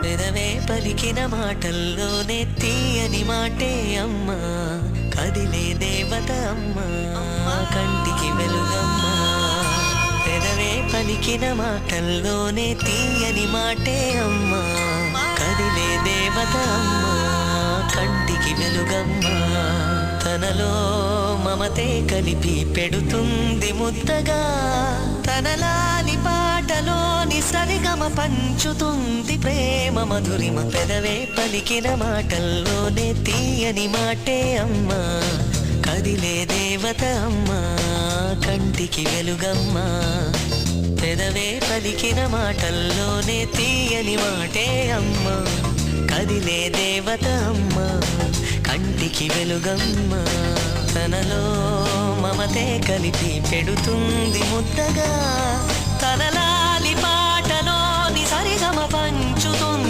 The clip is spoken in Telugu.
పెదవే పలికిన మాటల్లోనే తీయని మాటే అమ్మా, కదిలే దేవత అమ్మా, కంటికి వెలుగమ్మా. పెదవే పలికిన మాటల్లోనే తీయని మాటే అమ్మా, కదిలే దేవత అమ్మా, కంటికి వెలుగమ్మా. తనలో మమతే కలిపి పెడుతుంది ముద్దగా, తనలాలి పాటలోని సరిగమ పంచుతుంది ప్రేమ మధురిమ. పెదవే పలికిన మాటల్లోనే తీయని మాటే అమ్మా, కదిలే దేవత అమ్మా, కంటికి వెలుగమ్మా. పెదవే పలికిన మాటల్లోనే తీయని మాటే అమ్మా, కదిలే దేవత అమ్మా, కంటికి వెలుగమ్మా. తనలో మమతే కలిపి పెడుతుంది ముద్దగా, తనలా